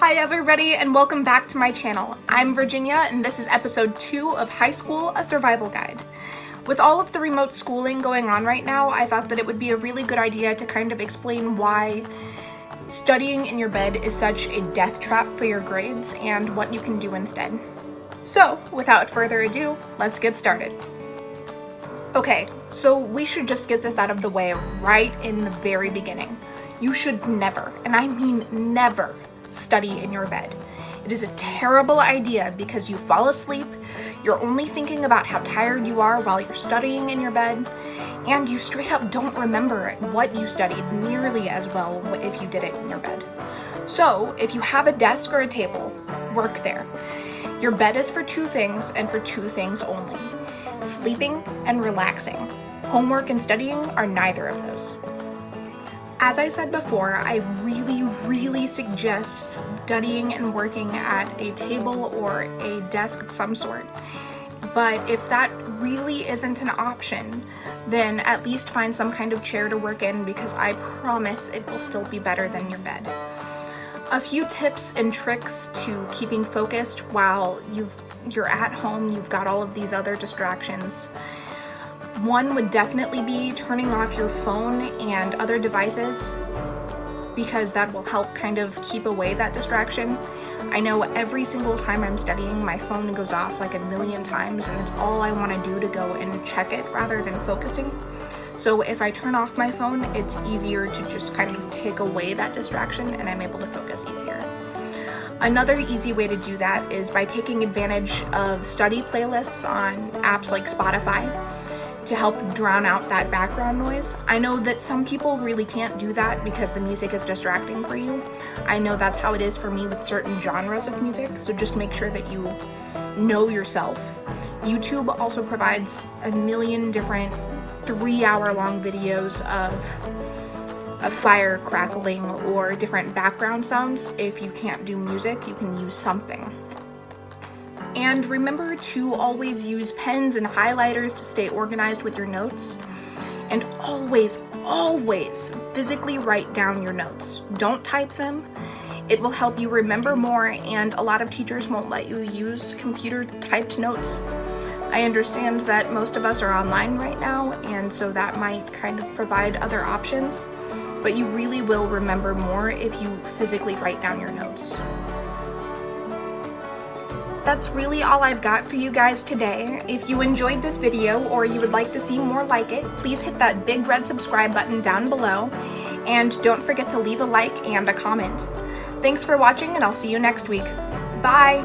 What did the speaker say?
Hi everybody and welcome back to my channel. I'm Virginia and this is episode 2 of High School, a Survival Guide. With all of the remote schooling going on right now, I thought that it would be a really good idea to kind of explain why studying in your bed is such a death trap for your grades and what you can do instead. So, without further ado, let's get started. Okay, so we should just get this out of the way right in the very beginning. You should never, and I mean never, study in your bed. It is a terrible idea because you fall asleep, you're only thinking about how tired you are while you're studying in your bed, and you straight up don't remember what you studied nearly as well if you did it in your bed. So, if you have a desk or a table, work there. Your bed is for two things and for two things only: sleeping and relaxing. Homework and studying are neither of those. As I said before, I really suggest studying and working at a table or a desk of some sort. But if that really isn't an option, then at least find some kind of chair to work in, because I promise it will still be better than your bed. A few tips and tricks to keeping focused while you're at home, you've got all of these other distractions. One would definitely be turning off your phone and other devices, because that will help kind of keep away that distraction. I know every single time I'm studying, my phone goes off like a million times, and it's all I want to do to go and check it rather than focusing. So if I turn off my phone, it's easier to just kind of take away that distraction and I'm able to focus easier. Another easy way to do that is by taking advantage of study playlists on apps like Spotify to help drown out that background noise. I know that some people really can't do that because the music is distracting for you. I know that's how it is for me with certain genres of music, so just make sure that you know yourself. YouTube also provides a million different 3-hour-long videos of fire crackling or different background sounds. If you can't do music, you can use something. And remember to always use pens and highlighters to stay organized with your notes. And always physically write down your notes. Don't type them. It will help you remember more, and a lot of teachers won't let you use computer typed notes. I understand that most of us are online right now, and so that might kind of provide other options, but you really will remember more if you physically write down your notes. That's really all I've got for you guys today. If you enjoyed this video or you would like to see more like it, please hit that big red subscribe button down below, and don't forget to leave a like and a comment. Thanks for watching, and I'll see you next week. Bye!